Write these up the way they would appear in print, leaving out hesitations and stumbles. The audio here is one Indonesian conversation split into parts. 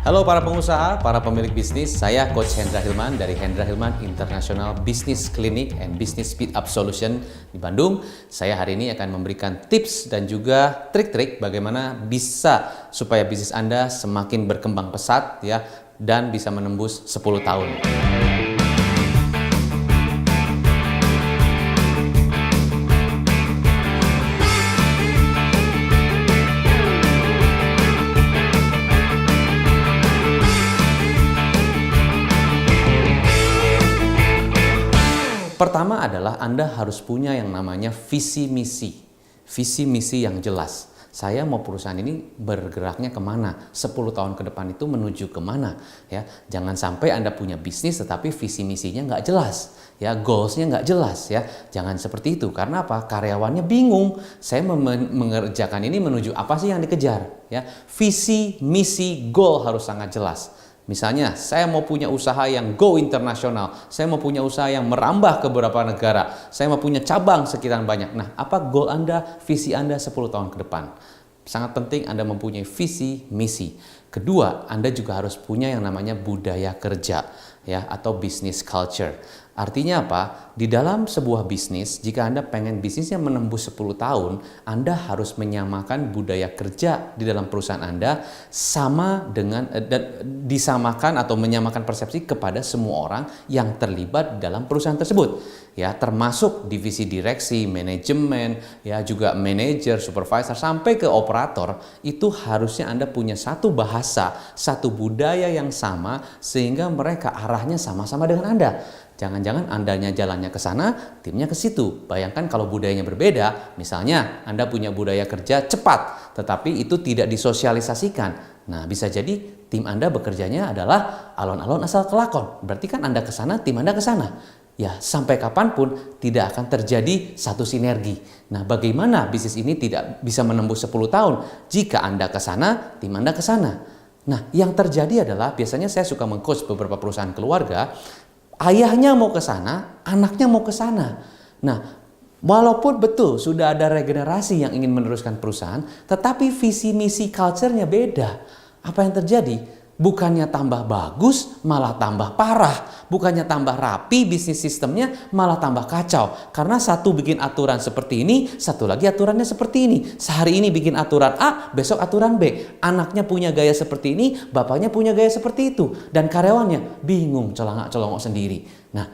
Halo para pengusaha, para pemilik bisnis, saya Coach Hendra Hilman dari Hendra Hilman International Business Clinic and Business Speed Up Solution di Bandung. Saya hari ini akan memberikan tips dan juga trik-trik bagaimana bisa supaya bisnis Anda semakin berkembang pesat ya dan bisa menembus 10 tahun. Pertama adalah Anda harus punya yang namanya visi misi. Visi misi yang jelas. Saya mau perusahaan ini bergeraknya kemana? 10 tahun ke depan itu menuju kemana? Ya, jangan sampai Anda punya bisnis tetapi visi misinya nggak jelas. Ya, goalsnya nggak jelas ya. Jangan seperti itu. Karena apa? Karyawannya bingung. Saya mengerjakan ini menuju apa sih yang dikejar? Ya, visi, misi, goal harus sangat jelas. Misalnya, saya mau punya usaha yang go internasional, saya mau punya usaha yang merambah ke beberapa negara, saya mau punya cabang sekian banyak. Nah, apa goal Anda, visi Anda 10 tahun ke depan? Sangat penting Anda mempunyai visi, misi. Kedua, Anda juga harus punya yang namanya budaya kerja, ya, atau business culture. Artinya apa? Di dalam sebuah bisnis, jika Anda pengen bisnisnya menembus 10 tahun, Anda harus menyamakan budaya kerja di dalam perusahaan Anda sama dengan disamakan atau menyamakan persepsi kepada semua orang yang terlibat dalam perusahaan tersebut. Ya, termasuk divisi direksi, manajemen, ya juga manajer, supervisor sampai ke operator, itu harusnya Anda punya satu bahasa, satu budaya yang sama sehingga mereka arahnya sama-sama dengan Anda. Jangan-jangan Andanya jalannya ke sana, timnya ke situ. Bayangkan kalau budayanya berbeda, misalnya Anda punya budaya kerja cepat, tetapi itu tidak disosialisasikan. Nah, bisa jadi tim Anda bekerjanya adalah alon-alon asal kelakon. Berarti kan Anda ke sana, tim Anda ke sana. Ya, sampai kapanpun tidak akan terjadi satu sinergi. Nah, bagaimana bisnis ini tidak bisa menembus 10 tahun jika Anda ke sana, tim Anda ke sana? Nah, yang terjadi adalah biasanya saya suka meng-coach beberapa perusahaan keluarga. Ayahnya mau ke sana, anaknya mau ke sana. Nah, walaupun betul sudah ada regenerasi yang ingin meneruskan perusahaan, tetapi visi misi culture-nya beda. Apa yang terjadi? Bukannya tambah bagus, malah tambah parah. Bukannya tambah rapi bisnis sistemnya, malah tambah kacau. Karena satu bikin aturan seperti ini, satu lagi aturannya seperti ini. Sehari ini bikin aturan A, besok aturan B. Anaknya punya gaya seperti ini, bapaknya punya gaya seperti itu. Dan karyawannya bingung, celangak-celongok sendiri. Nah,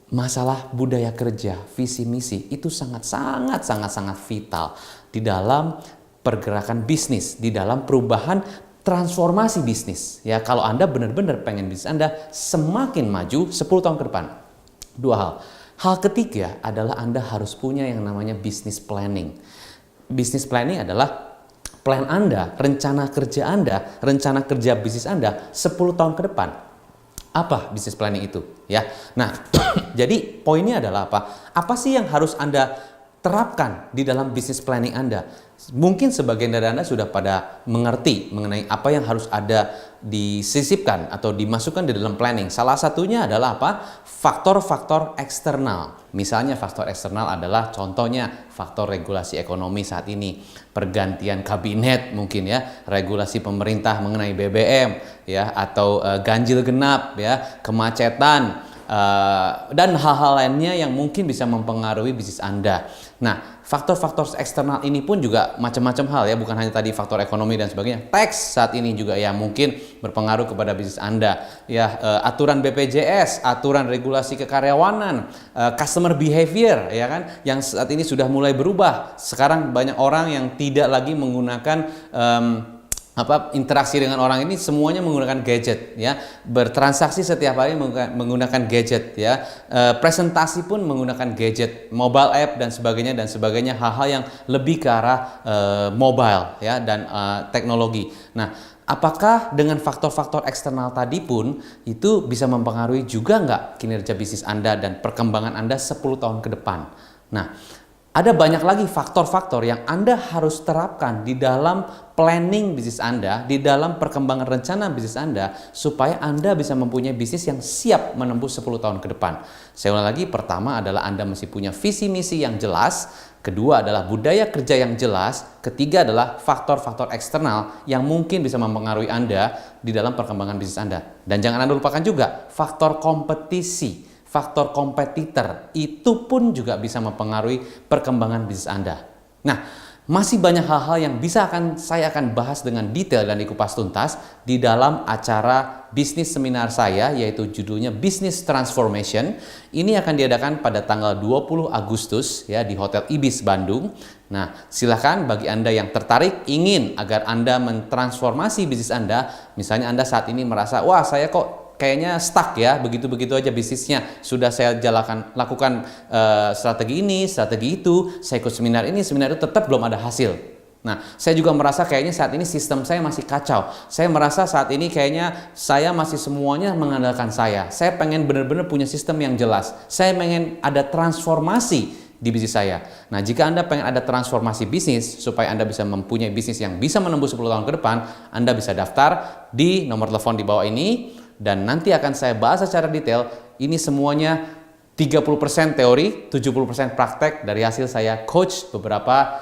masalah budaya kerja, visi misi itu sangat vital di dalam pergerakan bisnis, di dalam perubahan transformasi bisnis. Ya, kalau Anda benar-benar pengen bisnis Anda semakin maju 10 tahun ke depan. Dua hal. Hal ketiga adalah Anda harus punya yang namanya business planning. Business planning adalah plan Anda, rencana kerja Anda, rencana kerja bisnis Anda 10 tahun ke depan. Apa business planning itu? Ya. Nah, jadi poinnya adalah apa? Apa sih yang harus Anda terapkan di dalam business planning Anda? Mungkin sebagian dari Anda sudah pada mengerti mengenai apa yang harus ada disisipkan atau dimasukkan di dalam planning. Salah satunya adalah apa? Faktor-faktor eksternal. Misalnya faktor eksternal adalah contohnya faktor regulasi ekonomi saat ini, pergantian kabinet mungkin ya, regulasi pemerintah mengenai BBM ya, atau ganjil genap ya, kemacetan, dan hal-hal lainnya yang mungkin bisa mempengaruhi bisnis Anda. Nah, faktor-faktor eksternal ini pun juga macam-macam hal ya, bukan hanya tadi faktor ekonomi dan sebagainya. Tax saat ini juga ya mungkin berpengaruh kepada bisnis Anda. Ya, aturan BPJS, aturan regulasi kekaryawanan, customer behavior ya kan, yang saat ini sudah mulai berubah. Sekarang banyak orang yang tidak lagi menggunakan interaksi dengan orang ini semuanya menggunakan gadget ya, bertransaksi setiap hari menggunakan gadget ya, presentasi pun menggunakan gadget, mobile app dan sebagainya, hal-hal yang lebih ke arah mobile ya dan teknologi. Nah, apakah dengan faktor-faktor eksternal tadi pun itu bisa mempengaruhi juga nggak kinerja bisnis Anda dan perkembangan Anda 10 tahun ke depan? Nah, Ada banyak lagi faktor-faktor yang Anda harus terapkan di dalam planning bisnis Anda, di dalam perkembangan rencana bisnis Anda, supaya Anda bisa mempunyai bisnis yang siap menembus 10 tahun ke depan. Saya ulang lagi, pertama adalah Anda mesti punya visi misi yang jelas, kedua adalah budaya kerja yang jelas, ketiga adalah faktor-faktor eksternal yang mungkin bisa mempengaruhi Anda di dalam perkembangan bisnis Anda. Dan jangan Anda lupakan juga faktor kompetisi. Faktor kompetitor itu pun juga bisa mempengaruhi perkembangan bisnis Anda. Nah, masih banyak hal-hal yang saya akan bahas dengan detail dan dikupas tuntas di dalam acara bisnis seminar saya, yaitu judulnya Business Transformation. Ini akan diadakan pada tanggal 20 Agustus ya di Hotel Ibis Bandung. Nah, silakan bagi Anda yang tertarik ingin agar Anda mentransformasi bisnis Anda, misalnya Anda saat ini merasa, wah saya kok kayaknya stuck ya, begitu-begitu aja bisnisnya. Sudah saya lakukan strategi ini, strategi itu, saya ikut seminar ini, seminar itu, tetap belum ada hasil. Nah, saya juga merasa kayaknya saat ini sistem saya masih kacau. Saya merasa saat ini kayaknya saya masih semuanya mengandalkan saya. Saya pengen benar-benar punya sistem yang jelas. Saya pengen ada transformasi di bisnis saya. Nah, jika Anda pengen ada transformasi bisnis supaya Anda bisa mempunyai bisnis yang bisa menembus 10 tahun ke depan, Anda bisa daftar di nomor telepon di bawah ini. Dan nanti akan saya bahas secara detail. Ini semuanya 30% teori, 70% praktek dari hasil saya coach beberapa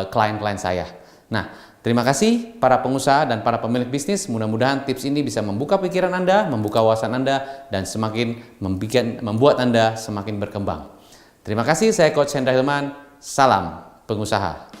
klien-klien saya. Nah, terima kasih para pengusaha dan para pemilik bisnis. Mudah-mudahan tips ini bisa membuka pikiran Anda, membuka wawasan Anda, dan semakin membuat Anda semakin berkembang. Terima kasih, saya Coach Hendra Hilman. Salam pengusaha.